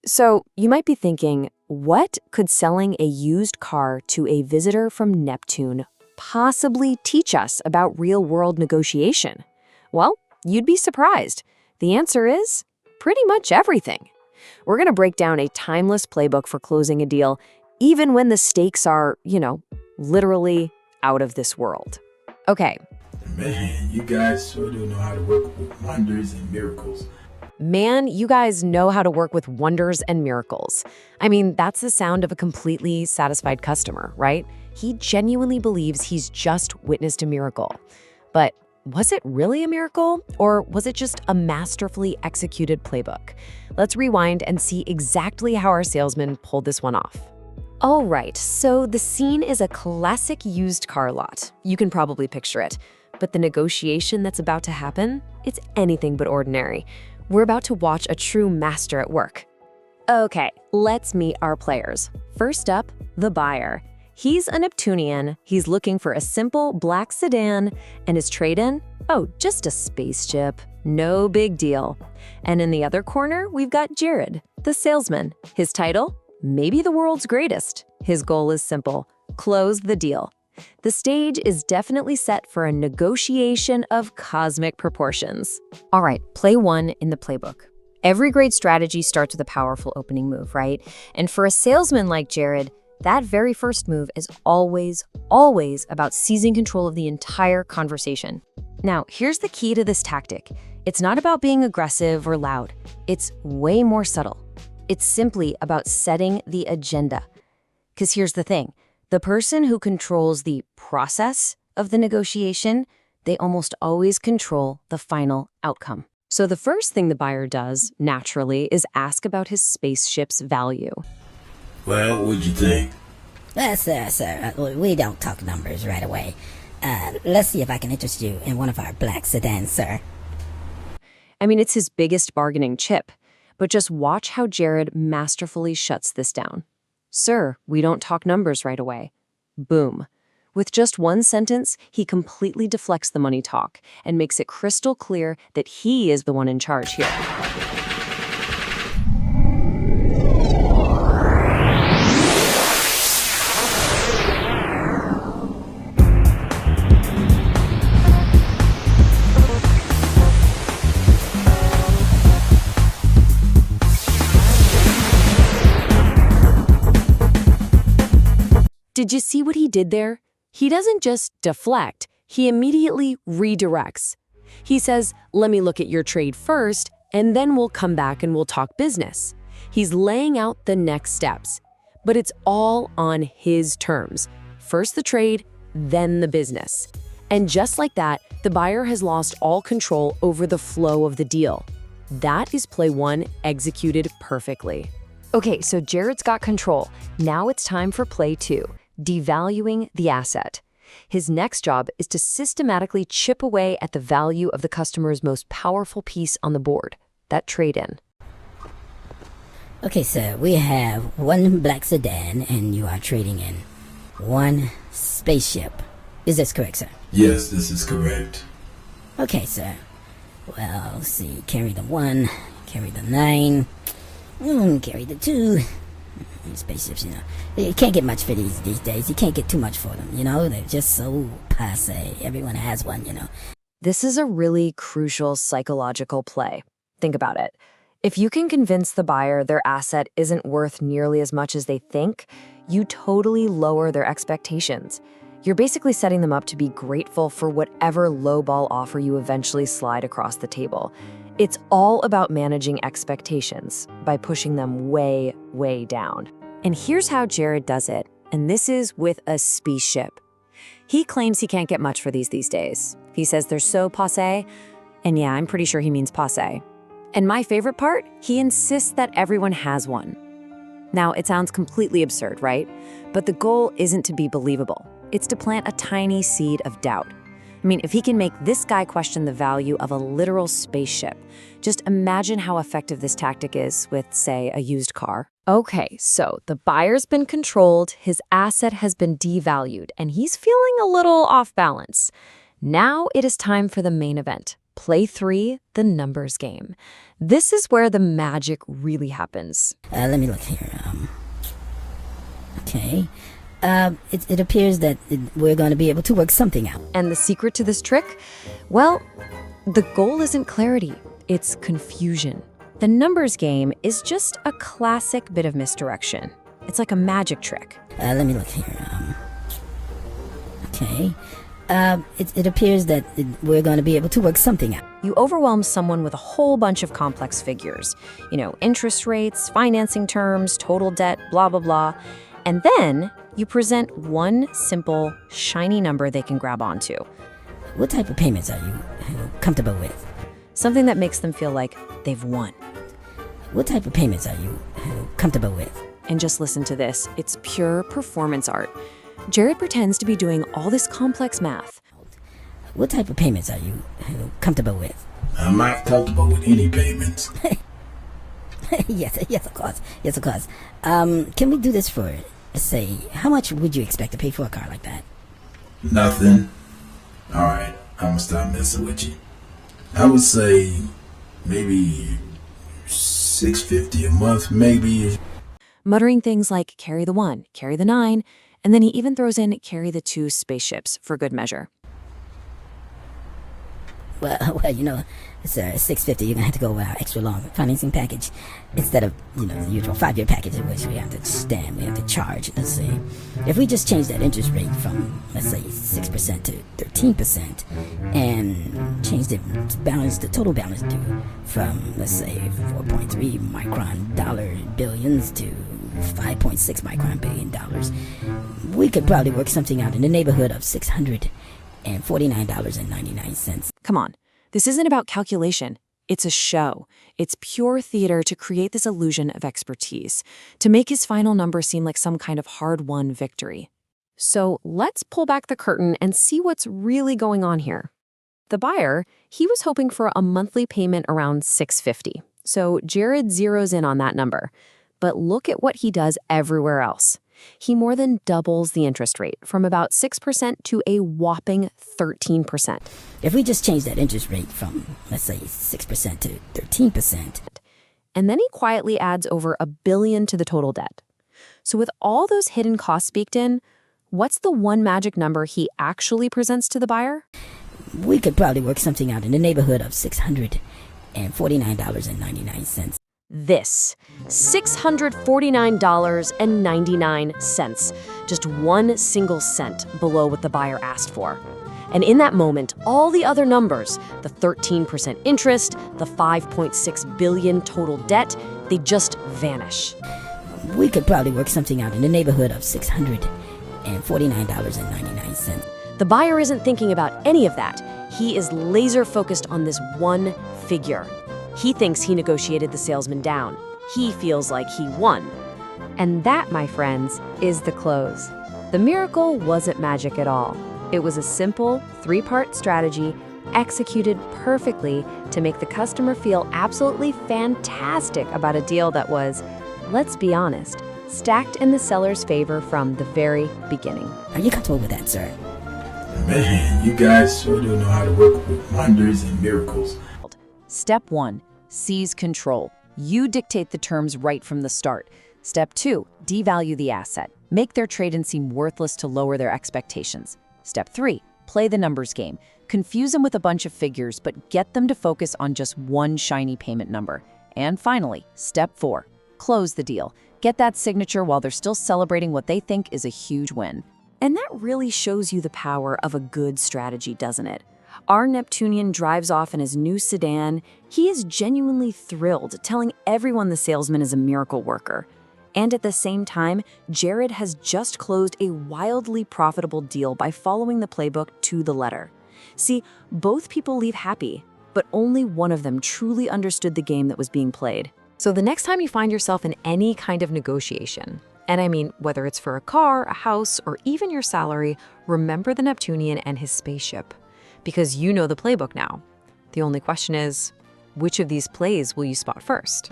So you might be thinking, what could selling a used car to a visitor from Neptune possibly teach us about real-world negotiation? Well, you'd be surprised. The answer is pretty much everything. We're going to break down a timeless playbook for closing a deal, even when the stakes are, literally out of this world. Okay. Man, you guys sure do know how to work with wonders and miracles. Man, you guys know how to work with wonders and miracles. I mean, that's the sound of a completely satisfied customer, right? He genuinely believes he's just witnessed a miracle. But was it really a miracle, or was it just a masterfully executed playbook? Let's rewind and see exactly how our salesman pulled this one off. All right, so the scene is a classic used car lot. You can probably picture it. But the negotiation that's about to happen, it's anything but ordinary. We're about to watch a true master at work. Okay, let's meet our players. First up, the buyer. He's a Neptunian. He's looking for a simple black sedan, and his trade-in? Oh, just a spaceship. No big deal. And in the other corner, we've got Jared, the salesman. His title? Maybe the world's greatest. His goal is simple: close the deal. The stage is definitely set for a negotiation of cosmic proportions. All right, play one in the playbook. Every great strategy starts with a powerful opening move, right? And for a salesman like Jared, that very first move is always about seizing control of the entire conversation. Now, here's the key to this tactic. It's not about being aggressive or loud. It's way more subtle. It's simply about setting the agenda. Because here's the thing. The person who controls the process of the negotiation, they almost always control the final outcome. So the first thing the buyer does, naturally, is ask about his spaceship's value. Well, what'd you think? Well, sir, we don't talk numbers right away. Let's see if I can interest you in one of our black sedans, sir. I mean, it's his biggest bargaining chip. But just watch how Jared masterfully shuts this down. Sir, we don't talk numbers right away. Boom. With just one sentence, he completely deflects the money talk and makes it crystal clear that he is the one in charge here. Did you see what he did there? He doesn't just deflect, he immediately redirects. He says, let me look at your trade first, and then we'll come back and we'll talk business. He's laying out the next steps, but it's all on his terms. First the trade, then the business. And just like that, the buyer has lost all control over the flow of the deal. That is play one executed perfectly. Okay, so Jared's got control. Now it's time for play two. Devaluing the asset. His next job is to systematically chip away at the value of the customer's most powerful piece on the board, that trade-in. Okay, sir, we have one black sedan, and you are trading in one spaceship. Is this correct, sir? Yes, this is correct. Okay, sir. Well, let's see. Carry the 1, carry the 9, carry the 2. Spaceships, you can't get much for these days. You can't get too much for them, They're just so passe. Everyone has one, This is a really crucial psychological play. Think about it. If you can convince the buyer their asset isn't worth nearly as much as they think, you totally lower their expectations. You're basically setting them up to be grateful for whatever lowball offer you eventually slide across the table. It's all about managing expectations by pushing them way, way down. And here's how Jared does it, and this is with a spaceship. He claims he can't get much for these days. He says they're so passe, and yeah, I'm pretty sure he means passe. And my favorite part, he insists that everyone has one. Now, it sounds completely absurd, right? But the goal isn't to be believable. It's to plant a tiny seed of doubt. I mean, if he can make this guy question the value of a literal spaceship, just imagine how effective this tactic is with, say, a used car. Okay, so the buyer's been controlled, his asset has been devalued, and he's feeling a little off balance. Now it is time for the main event. Play 3, the numbers game. This is where the magic really happens. Let me look here. Okay. It appears that we're going to be able to work something out. And the secret to this trick? Well, the goal isn't clarity, it's confusion. The numbers game is just a classic bit of misdirection. It's like a magic trick. Let me look here. Okay. It appears that we're going to be able to work something out. You overwhelm someone with a whole bunch of complex figures. Interest rates, financing terms, total debt, blah, blah, blah. And then you present one simple, shiny number they can grab onto. What type of payments are you comfortable with? Something that makes them feel like they've won. What type of payments are you comfortable with? And just listen to this. It's pure performance art. Jared pretends to be doing all this complex math. What type of payments are you comfortable with? I'm not comfortable with any payments. Yes, of course. Yes, of course. Can we do this for, say, how much would you expect to pay for a car like that? Nothing. Alright, I'm gonna stop messing with you. I would say maybe $650 a month, maybe. Muttering things like carry the 1, carry the 9, and then he even throws in carry the 2 spaceships for good measure. Well, it's $650. You're gonna have to go extra long financing package instead of the usual 5-year package in which we have to charge. Let's see, if we just change that interest rate from, let's say, 6% to 13%, and change the total balance due from, let's say, 4.3 micron dollar billions to 5.6 micron billion dollars, we could probably work something out in the neighborhood of $649.99. Come on, this isn't about calculation. It's a show. It's pure theater to create this illusion of expertise, to make his final number seem like some kind of hard-won victory. So let's pull back the curtain and see what's really going on here. The buyer, he was hoping for a monthly payment around $650. So Jared zeroes in on that number. But look at what he does everywhere else. He more than doubles the interest rate from about 6% to a whopping 13%. If we just change that interest rate from, let's say, 6% to 13%. And then he quietly adds over $1 billion to the total debt. So with all those hidden costs baked in, what's the one magic number he actually presents to the buyer? We could probably work something out in the neighborhood of $649.99. This, $649.99, just one single cent below what the buyer asked for. And in that moment, all the other numbers, the 13% interest, the $5.6 billion total debt, they just vanish. We could probably work something out in the neighborhood of $649.99. The buyer isn't thinking about any of that. He is laser focused on this one figure. He thinks he negotiated the salesman down. He feels like he won. And that, my friends, is the close. The miracle wasn't magic at all. It was a simple 3-part strategy executed perfectly to make the customer feel absolutely fantastic about a deal that was, let's be honest, stacked in the seller's favor from the very beginning. Are you comfortable with that, sir? Man, you guys sure do know how to work with wonders and miracles. Step 1, seize control. You dictate the terms right from the start. Step 2, devalue the asset. Make their trade-in seem worthless to lower their expectations. Step 3, play the numbers game. Confuse them with a bunch of figures, but get them to focus on just one shiny payment number. And finally, step 4, close the deal. Get that signature while they're still celebrating what they think is a huge win. And that really shows you the power of a good strategy, doesn't it? Our Neptunian drives off in his new sedan. He is genuinely thrilled, telling everyone the salesman is a miracle worker. And at the same time, Jared has just closed a wildly profitable deal by following the playbook to the letter. See, both people leave happy, but only one of them truly understood the game that was being played. So the next time you find yourself in any kind of negotiation, and I mean whether it's for a car, a house, or even your salary, remember the Neptunian and his spaceship. Because you know the playbook now. The only question is, which of these plays will you spot first?